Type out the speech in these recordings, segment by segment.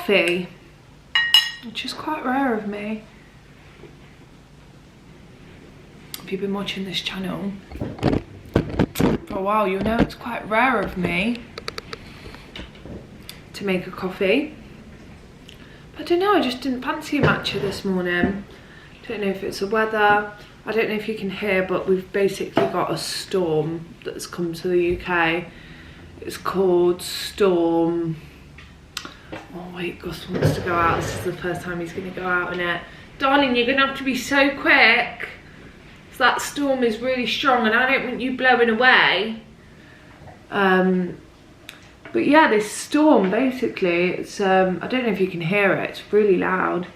coffee, which is quite rare of me. If you've been watching this channel for a while, you'll know it's quite rare of me to make a coffee. But I don't know, I just didn't fancy a matcha this morning. Don't know if it's the weather. I don't know if you can hear, but we've basically got a storm that's come to the UK. It's called Storm... Oh wait, Gus wants to go out. This is the first time he's going to go out in it. Darling, you're going to have to be so quick. So that storm is really strong and I don't want you blowing away. But yeah, this storm basically, it's I don't know if you can hear it, it's really loud.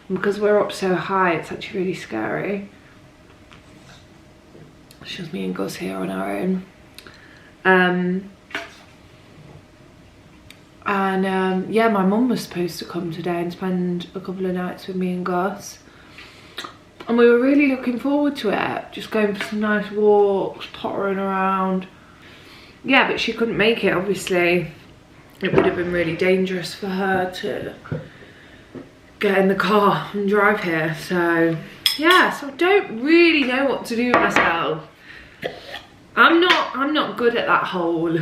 And because we're up so high, it's actually really scary. It's just me and Gus here on our own. Yeah, my mum was supposed to come today and spend a couple of nights with me and Gus. And we were really looking forward to it. Just going for some nice walks, pottering around. Yeah, but she couldn't make it, obviously. It would have been really dangerous for her to get in the car and drive here. So, yeah, so I don't really know what to do with myself. I'm not good at that whole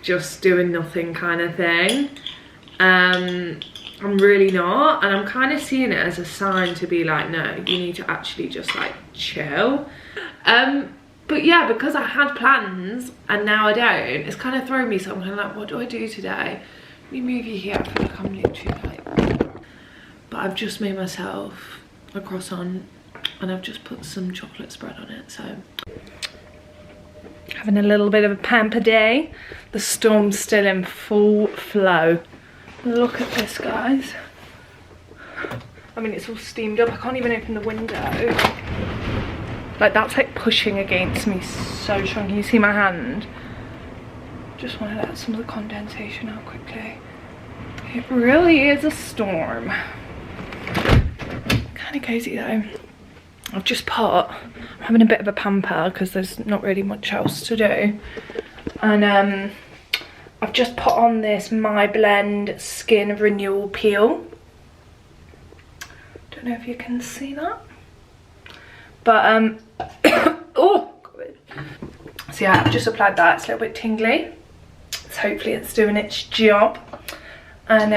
just doing nothing kind of thing. I'm really not, and I'm kind of seeing it as a sign to be like, no, you need to actually just like chill. But yeah, because I had plans and now I don't, it's kind of thrown me, so I'm kind of like, what do I do today? Let me move you here. I feel like I'm literally like, but I've just made myself a croissant and I've just put some chocolate spread on it. So having a little bit of a pamper day. The storm's still in full flow. Look at this, guys. I mean, it's all steamed up. I can't even open the window. Like, that's like pushing against me so strong. Can you see my hand? Just want to let some of the condensation out quickly. It really is a storm. Kind of cozy though. I've just put, I'm having a bit of a pamper because there's not really much else to do. And I've just put on this My Blend Skin Renewal Peel. Don't know if you can see that. But, oh, God. So yeah, I've just applied that. It's a little bit tingly. So hopefully it's doing its job. And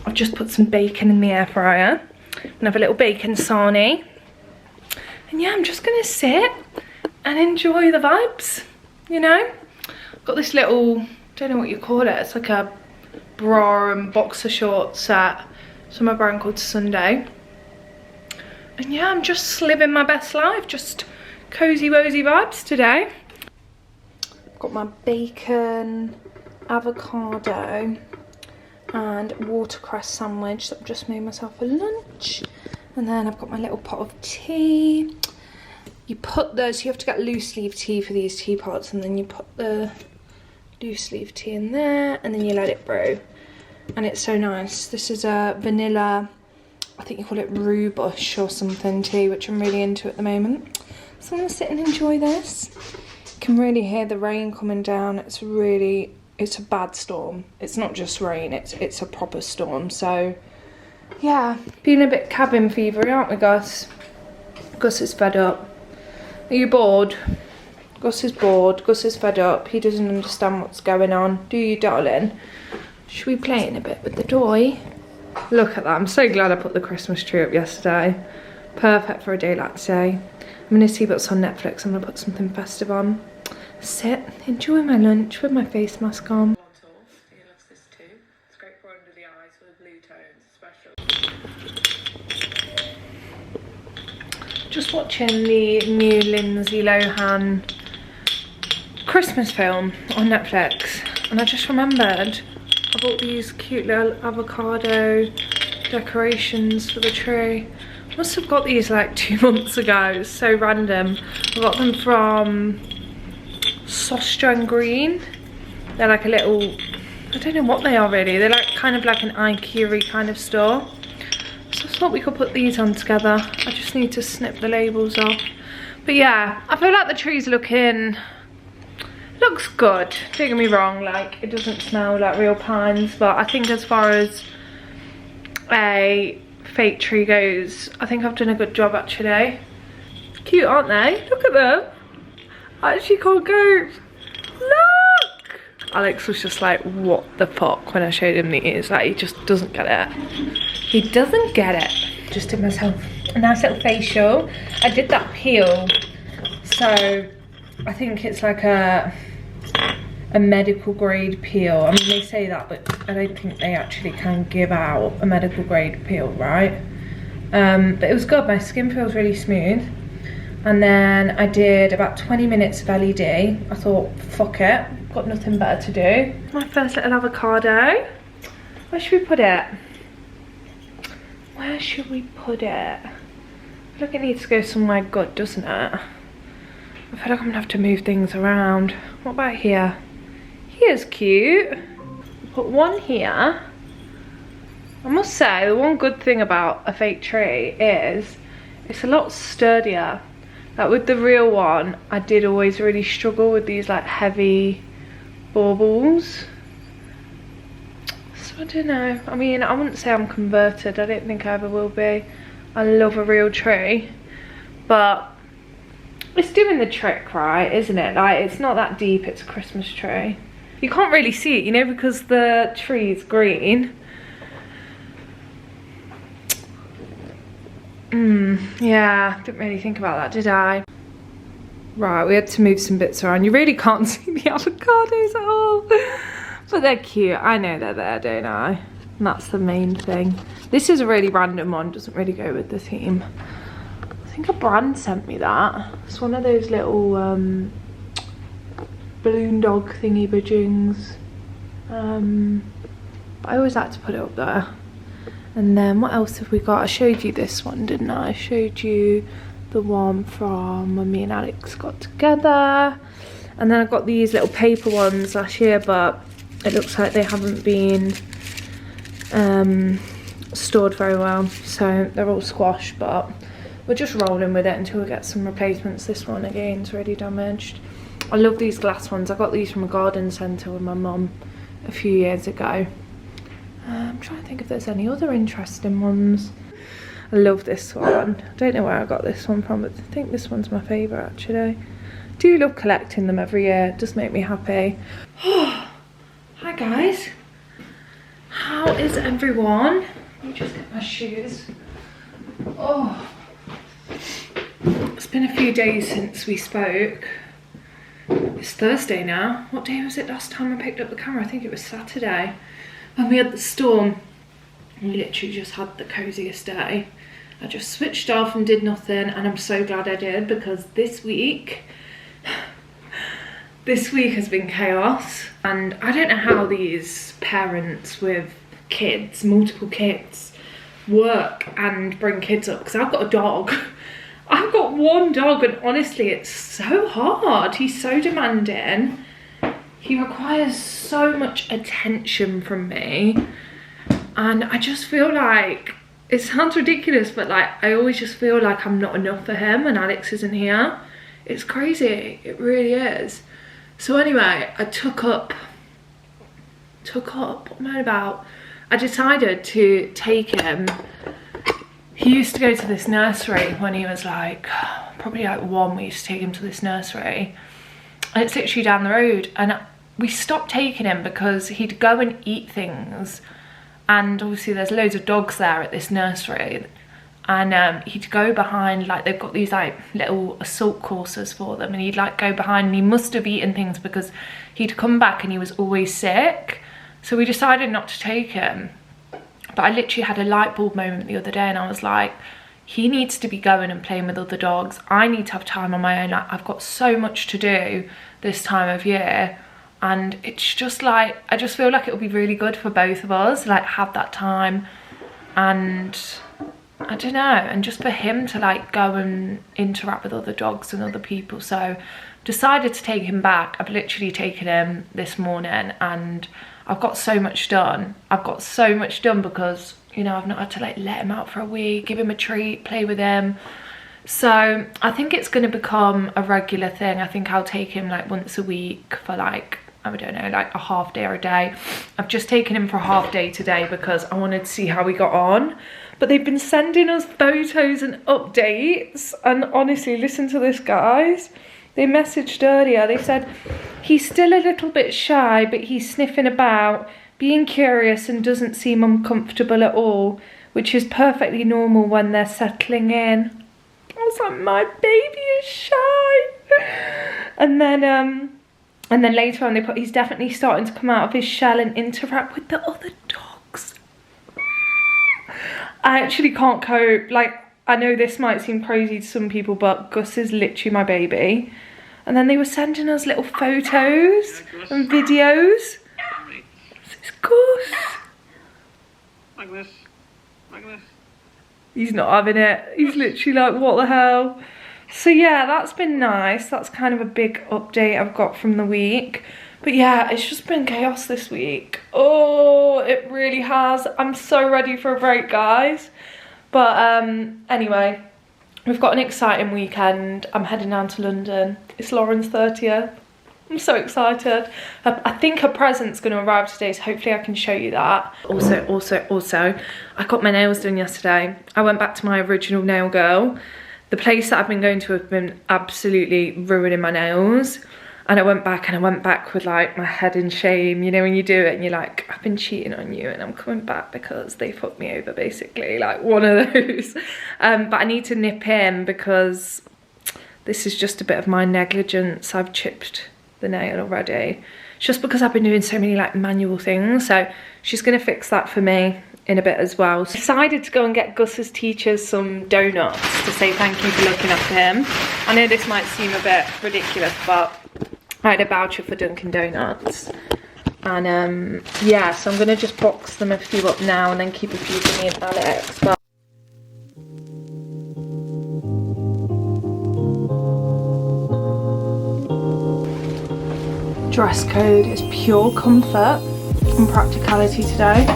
I've just put some bacon in the air fryer. And have a little bacon sarnie. And yeah, I'm just gonna sit and enjoy the vibes, you know? Got this little, don't know what you call it, it's like a bra and boxer short set. It's from a brand called Sunday. And yeah, I'm just living my best life, just cozy wozy vibes today. Got my bacon, avocado and watercress sandwich that I've just made myself for lunch. And then I've got my little pot of tea. You put those, you have to get loose leaf tea for these teapots, and then you put the loose leaf tea in there and then you let it brew. And it's so nice. This is a vanilla, I think you call it rhubush or something tea, which I'm really into at the moment. So I'm gonna sit and enjoy this. You can really hear the rain coming down. It's a bad storm. It's not just rain, it's a proper storm. So yeah, being a bit cabin fevery, aren't we, Gus? Gus is fed up. Are you bored? Gus is bored. Gus is fed up. He doesn't understand what's going on. Do you, darling? Should we play in a bit with the toy? Look at that. I'm so glad I put the Christmas tree up yesterday. Perfect for a day like today. I'm going to see what's on Netflix. I'm going to put something festive on. Sit, enjoy my lunch with my face mask on. He loves this too. It's great for under the eyes for the blue tones, especially. Just watching the new Lindsay Lohan Christmas film on Netflix, and I just remembered I bought these cute little avocado decorations for the tree. I must have got these like 2 months ago. It's so random. I got them from Sauce Green. They're like a little, I don't know what they are really. They're like kind of like an IKEA kind of store. So I thought we could put these on together. I just need to snip the labels off. But yeah, I feel like the tree's looks good. Don't get me wrong, like it doesn't smell like real pines, but I think as far as a fake tree goes. I think I've done a good job actually. Cute, aren't they? Look at them. I actually can't go. Look! Alex was just like, what the fuck, when I showed him the ears. Like, he just doesn't get it. He doesn't get it. Just did myself a nice little facial. I did that peel, so I think it's like a medical grade peel. I mean, they say that, but I don't think they actually can give out a medical grade peel, right? But it was good. My skin feels really smooth. And then I did about 20 minutes of LED. I thought, fuck it, got nothing better to do. My first little avocado. Where should we put it? Where should we put it? I feel like it needs to go somewhere good, doesn't it? I feel like I'm gonna have to move things around. What about here? Here's cute. Put one here. I must say, the one good thing about a fake tree is it's a lot sturdier. Like with the real one, I did always really struggle with these like heavy baubles. So I don't know. I mean, I wouldn't say I'm converted. I don't think I ever will be. I love a real tree. But it's doing the trick, right? Isn't it? Like, it's not that deep. It's a Christmas tree. You can't really see it, you know, because the tree's green. Yeah, didn't really think about that, did I? Right, we had to move some bits around. You really can't see the avocados at all. But they're cute. I know they're there, don't I? And that's the main thing. This is a really random one. Doesn't really go with the theme. I think a brand sent me that. It's one of those little balloon dog thingy bajings. But I always like to put it up there. And then what else have we got? I showed you this one, didn't I? I showed you the one from when me and Alex got together. And then I got these little paper ones last year, but it looks like they haven't been stored very well. So they're all squashed, but we're just rolling with it until we get some replacements. This one again is really damaged. I love these glass ones. I got these from a garden centre with my mum a few years ago. I'm trying to think if there's any other interesting ones. I love this one. I don't know where I got this one from, but I think this one's my favourite actually. I do love collecting them every year. It does make me happy. Hi guys. How is everyone? Let me just get my shoes. Oh, it's been a few days since we spoke. It's Thursday now. What day was it last time I picked up the camera? I think it was Saturday. When we had the storm, we literally just had the coziest day. I just switched off and did nothing, and I'm so glad I did, because this week has been chaos. And I don't know how these parents with kids, multiple kids, work and bring kids up, because I've got a dog. I've got one dog, and honestly it's so hard. He's so demanding. He requires so much attention from me, and I just feel like, it sounds ridiculous, but like I always just feel like I'm not enough for him when Alex isn't here. It's crazy, it really is. So anyway, I took up, what am I about? I decided to take him. He used to go to this nursery when he was like, probably like 1, we used to take him to this nursery. And it's literally down the road, and we stopped taking him because he'd go and eat things, and obviously there's loads of dogs there at this nursery, and he'd go behind, like they've got these like little assault courses for them, and he'd like go behind, and he must have eaten things because he'd come back and he was always sick. So we decided not to take him. But I literally had a light bulb moment the other day, and I was like, he needs to be going and playing with other dogs. I need to have time on my own. Like, I've got so much to do this time of year, and it's just like, I just feel like it would be really good for both of us, like have that time. And I don't know, and just for him to like go and interact with other dogs and other people. So decided to take him back. I've literally taken him this morning, and I've got so much done. I've got so much done because, you know, I've not had to like let him out for a week, give him a treat, play with him. So I think it's going to become a regular thing. I think I'll take him like once a week for like I don't know, like a half day or a day. I've just taken him for a half day today because I wanted to see how we got on. But they've been sending us photos and updates, and honestly, listen to this, guys. They messaged earlier, they said, he's still a little bit shy, but he's sniffing about, being curious and doesn't seem uncomfortable at all, which is perfectly normal when they're settling in. I was like, my baby is shy. And then later on they put, he's definitely starting to come out of his shell and interact with the other dogs. I actually can't cope. Like, I know this might seem crazy to some people, but Gus is literally my baby. And then they were sending us little photos and videos. This is Gus. Magnus. He's not having it. He's literally like, what the hell? So yeah, that's been nice. That's kind of a big update I've got from the week. But yeah, it's just been chaos this week. Oh, it really has. I'm so ready for a break, guys. But anyway, we've got an exciting weekend. I'm heading down to London. It's Lauren's 30th. I'm so excited. I think her present's going to arrive today, so hopefully I can show you that. Also, I got my nails done yesterday. I went back to my original nail girl. The place that I've been going to have been absolutely ruining my nails. And I went back with like my head in shame. You know, when you do it and you're like, I've been cheating on you and I'm coming back because they fucked me over, basically. Like one of those. But I need to nip in because this is just a bit of my negligence. I've chipped the nail already. It's just because I've been doing so many like manual things. So she's going to fix that for me in a bit as well. So I decided to go and get Gus's teachers some donuts to say thank you for looking after him. I know this might seem a bit ridiculous, but I had a voucher for Dunkin' Donuts. And yeah, so I'm gonna just box them a few up now and then keep a few for me and Alex. But dress code is pure comfort and practicality today.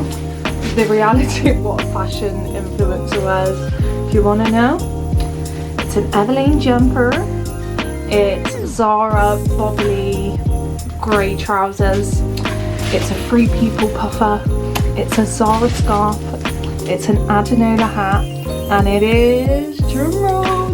The reality of what a fashion influencer wears, if you want to know. It's an Everlane jumper, it's Zara bobbly grey trousers, it's a Free People puffer, it's a Zara scarf, it's an Adenola hat, and it is drumroll.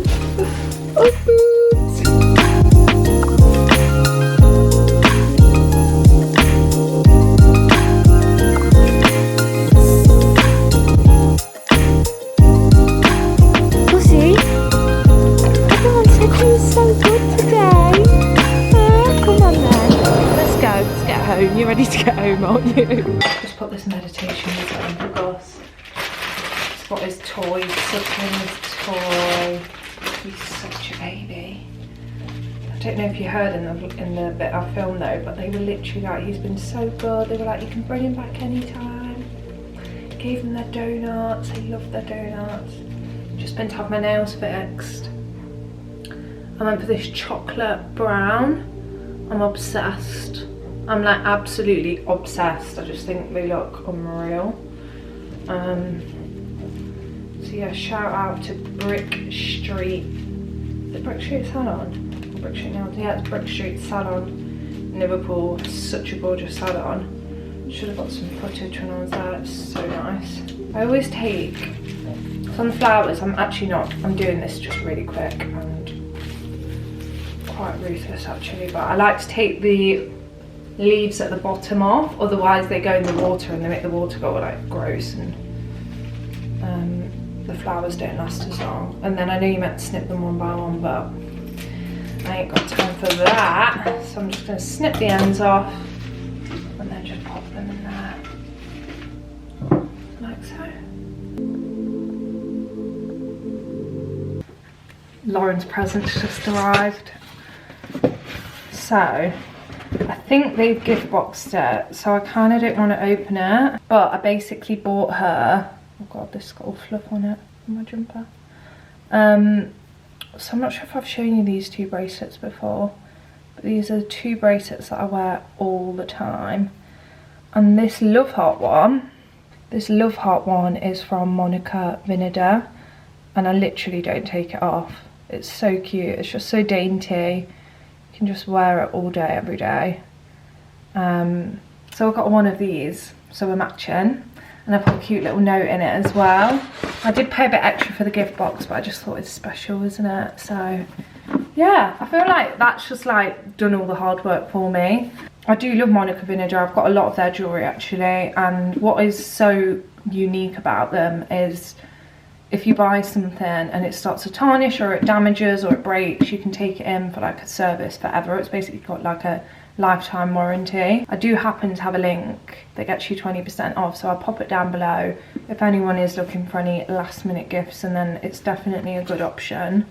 You're ready to get home, aren't you? Just put this meditation music on for Gus. He's got his toy, suckling his toy. He's such a baby. I don't know if you heard in the bit I filmed though, but they were literally like, he's been so good. They were like, you can bring him back anytime. Gave them their donuts. They loved their donuts. Just been to have my nails fixed. I went for this chocolate brown. I'm obsessed. I'm like absolutely obsessed. I just think they look unreal. So yeah, shout out to Brick Street. Is it Brick Street Salon? Or Brick Street Nails? Yeah, it's Brick Street Salon in Liverpool. It's such a gorgeous salon. Should have got some footage when I was there. It's so nice. I always take sunflowers. I'm doing this just really quick and quite ruthless actually, but I like to take the leaves at the bottom off, otherwise they go in the water and they make the water go like gross, and the flowers don't last as long. And then I know you meant to snip them one by one, but I ain't got time for that, so I'm just going to snip the ends off and then just pop them in there like so. Lauren's present's just arrived, so I think they've gift boxed it, so I kind of don't want to open it, but I basically bought her, oh god, this got all fluff on it, on my jumper. So I'm not sure if I've shown you these two bracelets before, but these are the two bracelets that I wear all the time. And this Love Heart one is from Monica Vinader, and I literally don't take it off. It's so cute, it's just so dainty. You can just wear it all day, every day. So I got one of these, so we're matching. And I put a cute little note in it as well. I did pay a bit extra for the gift box, but I just thought it's special, isn't it? So yeah, I feel like that's just like done all the hard work for me. I do love Monica Vinader. I've got a lot of their jewellery actually, and what is so unique about them is if you buy something and it starts to tarnish or it damages or it breaks, you can take it in for like a service forever. It's basically got like a lifetime warranty. I do happen to have a link that gets you 20% off, so I'll pop it down below if anyone is looking for any last minute gifts, and then it's definitely a good option.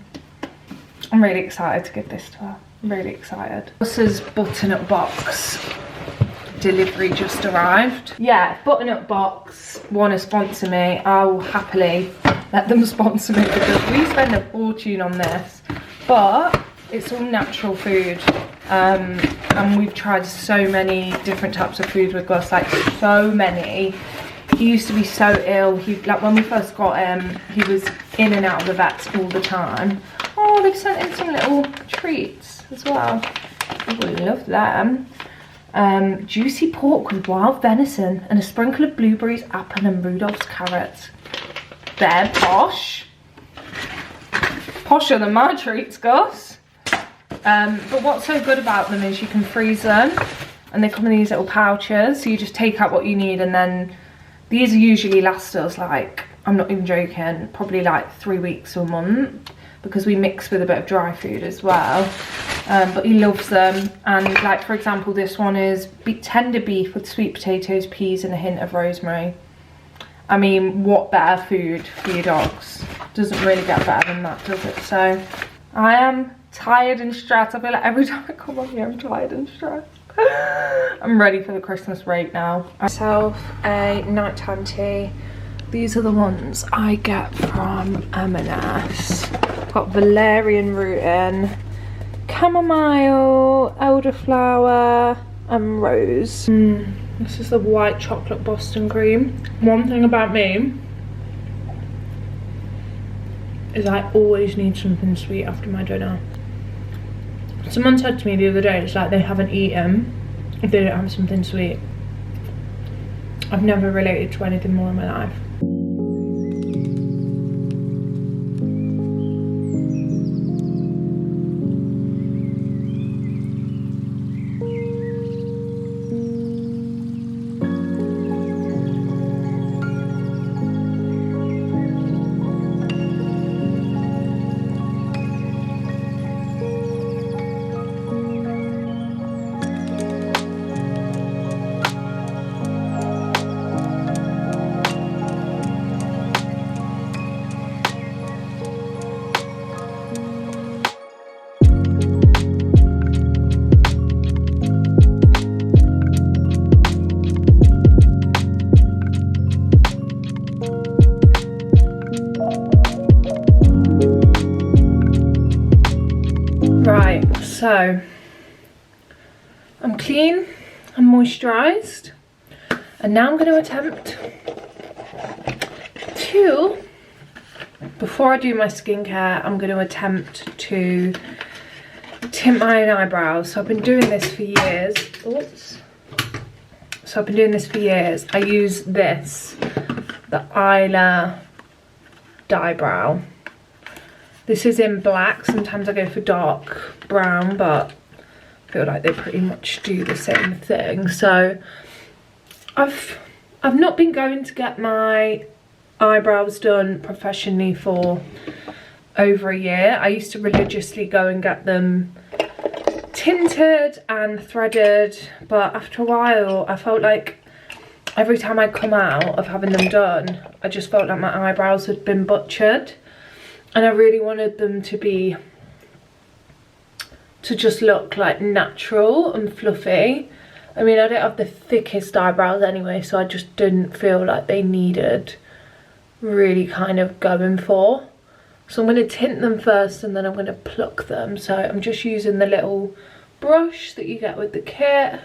I'm really excited to give this to her. I'm really excited. This is button-up box. Delivery just arrived. Yeah, button-up box want to sponsor me, I'll happily let them sponsor me because we spend a fortune on this, but it's all natural food. And we've tried so many different types of food with Gus, like so many. He used to be so ill. Like when we first got him, he was in and out of the vets all the time. Oh, they've sent in some little treats as well. I would love them. Juicy pork with wild venison and a sprinkle of blueberries, apple and Rudolph's carrots. They're posh. Posher than my treats, Gus. But what's so good about them is you can freeze them, and they come in these little pouches, so you just take out what you need, and then these usually last us like, I'm not even joking, probably like 3 weeks or a month, because we mix with a bit of dry food as well. But he loves them, and like for example this one is tender beef with sweet potatoes, peas and a hint of rosemary. I mean, what better food for your dogs? Doesn't really get better than that, does it? So I am tired and stressed. I feel like every time I come on here I'm tired and stressed. I'm ready for the Christmas break now. Myself a nighttime tea. These are the ones I get from M&S. Got valerian root in, chamomile, elderflower and rose. This is the white chocolate Boston cream. One thing about me is I always need something sweet after my dinner. Someone said to me the other day, it's like they haven't eaten if they don't have something sweet. I've never related to anything more in my life. Right, so I'm clean and moisturised, and now I'm going to attempt to, before I do my skincare, I'm going to attempt to tint my own eyebrows. So I've been doing this for years. Oops. So I've been doing this for years. I use this, the Isla Dye Brow. This is in black. Sometimes I go for dark brown, but I feel like they pretty much do the same thing. So I've not been going to get my eyebrows done professionally for over a year. I used to religiously go and get them tinted and threaded, but after a while I felt like every time I come out of having them done, I just felt like my eyebrows had been butchered. And I really wanted them to just look like natural and fluffy. I mean, I don't have the thickest eyebrows anyway, so I just didn't feel like they needed really kind of going for. So I'm going to tint them first and then I'm going to pluck them. So I'm just using the little brush that you get with the kit.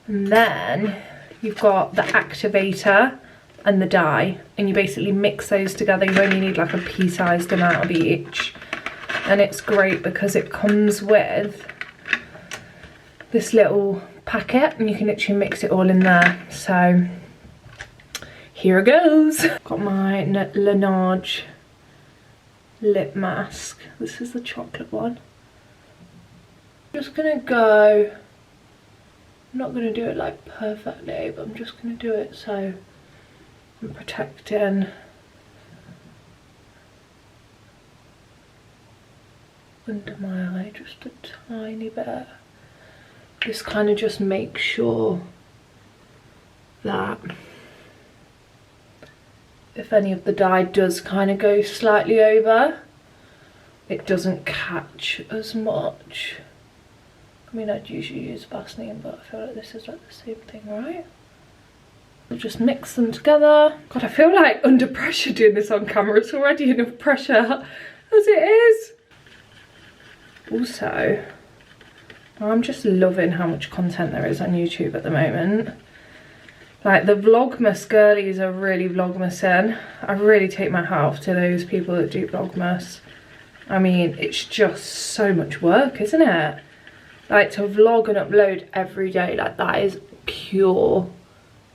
And then you've got the activator and the dye, and you basically mix those together. You only need like a pea-sized amount of each, and it's great because it comes with this little packet and you can literally mix it all in there. So here it goes. Got my Laneige lip mask. This is the chocolate one. Just gonna go, I'm not gonna do it like perfectly, but I'm just gonna do it so I'm protecting under my eye just a tiny bit. This kind of just makes sure that if any of the dye does kind of go slightly over, it doesn't catch as much. I mean, I'd usually use Vaseline, but I feel like this is like the same thing, right? We'll just mix them together. God, I feel like under pressure doing this on camera. It's already enough pressure as it is. Also, I'm just loving how much content there is on YouTube at the moment. Like, the Vlogmas girlies are really Vlogmasing. I really take my hat off to those people that do Vlogmas. I mean, it's just so much work, isn't it? Like, to vlog and upload every day, like, that is pure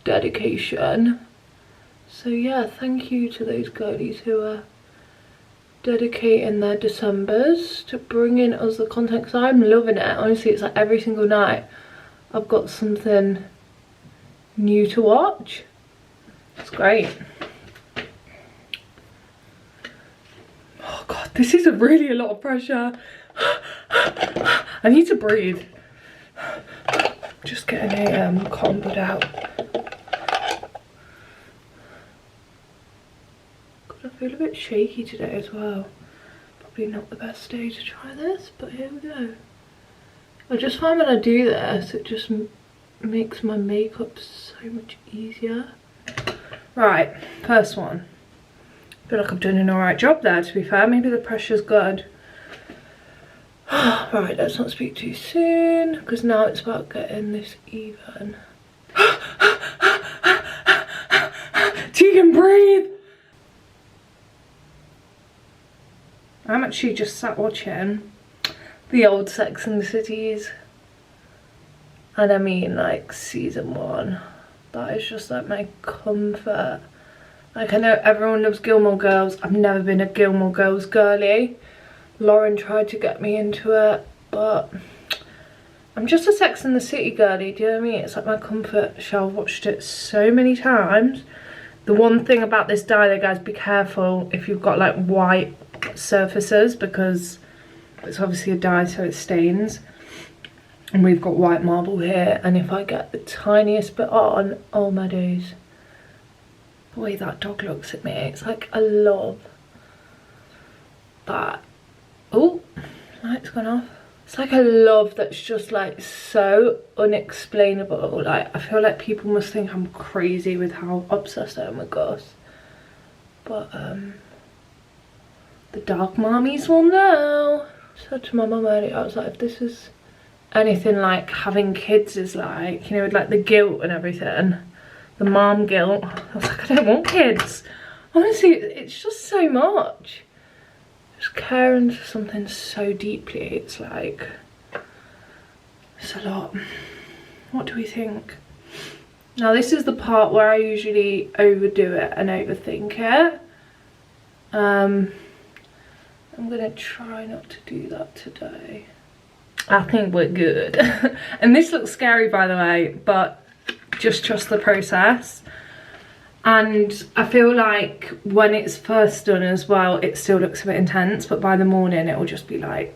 dedication. So yeah, thank you to those girlies who are dedicating their Decembers to bringing us the content, because I'm loving it. Honestly, it's like every single night I've got something new to watch. It's great. Oh god, this is really a lot of pressure. I need to breathe. Just getting a cotton bud out. God, I feel a bit shaky today as well. Probably not the best day to try this, but here we go. I just find when I do this, it just makes my makeup so much easier. Right, first one. I feel like I've done an alright job there, to be fair. Maybe the pressure's good. Right, let's not speak too soon, because now it's about getting this even. Tegan, breathe! I'm actually just sat watching the old Sex and the Cities. And I mean, like, season 1. That is just like my comfort. Like, I know everyone loves Gilmore Girls. I've never been a Gilmore Girls girly. Lauren tried to get me into it, but I'm just a Sex and the City girly, do you know what I mean? It's like my comfort show. I've watched it so many times. The one thing about this dye though, guys, be careful if you've got like white surfaces, because it's obviously a dye, so it stains. And we've got white marble here, and if I get the tiniest bit on, oh my days. The way that dog looks at me, it's like I love that. Oh, light's gone off. It's like a love that's just like so unexplainable. Like, I feel like people must think I'm crazy with how obsessed I am with Gus. But the dog mommies will know. I said to my mum earlier, I was like, if this is anything like having kids is like, you know, with like the guilt and everything, the mom guilt, I was like, I don't want kids. Honestly, it's just so much. Just caring for something so deeply, it's like, it's a lot. What do we think? Now this is the part where I usually overdo it and overthink it. I'm gonna try not to do that today. I think we're good. And this looks scary, by the way, but just trust the process. And I feel like when it's first done as well, it still looks a bit intense, but by the morning it will just be like,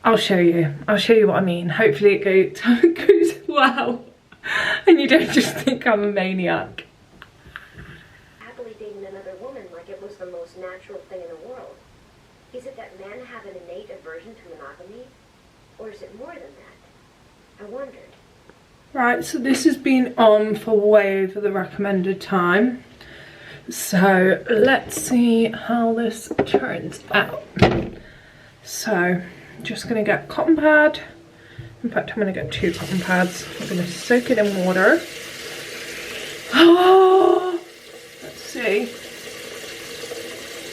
I'll show you what I mean. Hopefully it goes well and you don't just think I'm a maniac. Happily dating another woman like it was the most natural thing in the world. Is it that men have an innate aversion to monogamy? Or is it more than that? I wondered. Right, so this has been on for way over the recommended time. So let's see how this turns out. So I'm just gonna get a cotton pad. In fact, I'm gonna get 2 cotton pads. I'm gonna soak it in water. Oh, let's see.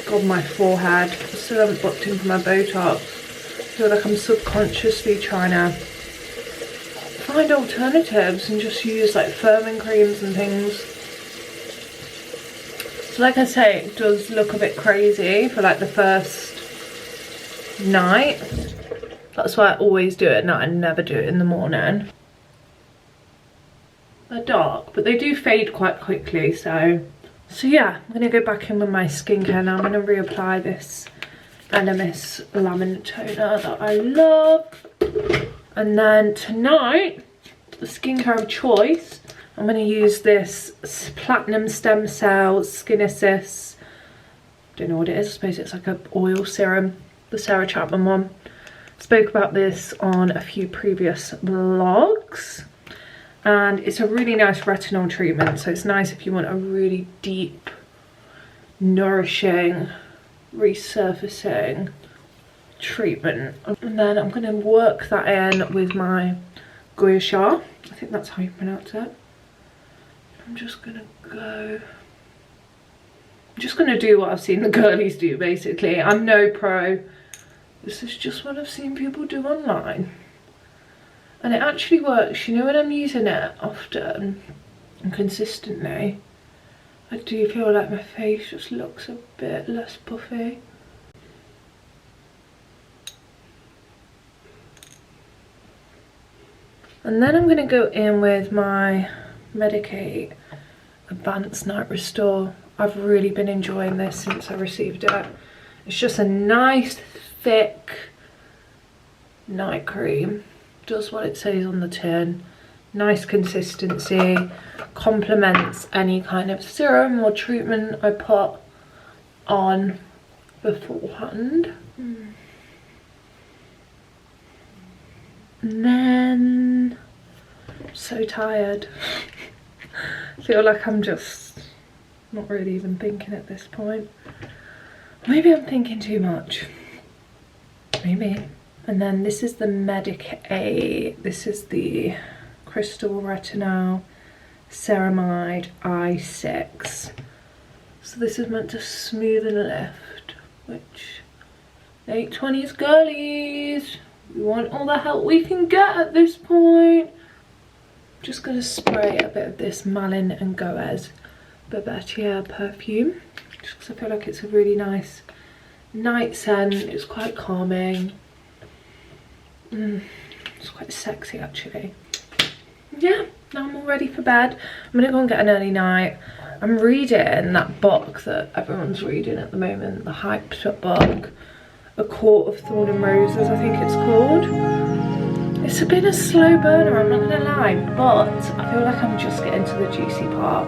God, my forehead. I still haven't booked in for my Botox. I feel like I'm subconsciously trying to find alternatives and just use like firming creams and things. So like I say, it does look a bit crazy for like the first night. That's why I always do it at night and never do it in the morning. They're dark, but they do fade quite quickly, so yeah, I'm gonna go back in with my skincare now. I'm gonna reapply this Elemis Lemon Toner that I love. And then tonight, the skincare of choice, I'm gonna use this Platinum Stem Cell Skin Assist. Don't know what it is, I suppose it's like an oil serum, the Sarah Chapman one. Spoke about this on a few previous vlogs. And it's a really nice retinol treatment, so it's nice if you want a really deep, nourishing, resurfacing treatment. And then I'm going to work that in with my Gua Sha. I think that's how you pronounce it. I'm just going to do what I've seen the girlies do, basically. I'm no pro. This is just what I've seen people do online. And it actually works, you know, when I'm using it often and consistently, I do feel like my face just looks a bit less puffy. And then I'm going to go in with my Medicate Advanced Night Restore. I've really been enjoying this since I received it. It's just a nice, thick night cream. Does what it says on the tin. Nice consistency, complements any kind of serum or treatment I put on beforehand. And then I'm so tired. I feel like I'm just not really even thinking at this point. Maybe I'm thinking too much. Maybe. And then this is the Medicate. This is the Crystal Retinol Ceramide I6. So this is meant to smoothen and lift, which late 20s girlies, we want all the help we can get at this point. Just gonna spray a bit of this Malin and Goes Babetier perfume, just because I feel like it's a really nice night scent. It's quite calming. It's quite sexy actually. Yeah, now I'm all ready for bed. I'm gonna go and get an early night. I'm reading that book that everyone's reading at the moment, the hyped up book, A Court of Thorn and Roses, I think it's called. It's been a slow burner, I'm not gonna lie, but I feel like I'm just getting to the juicy part.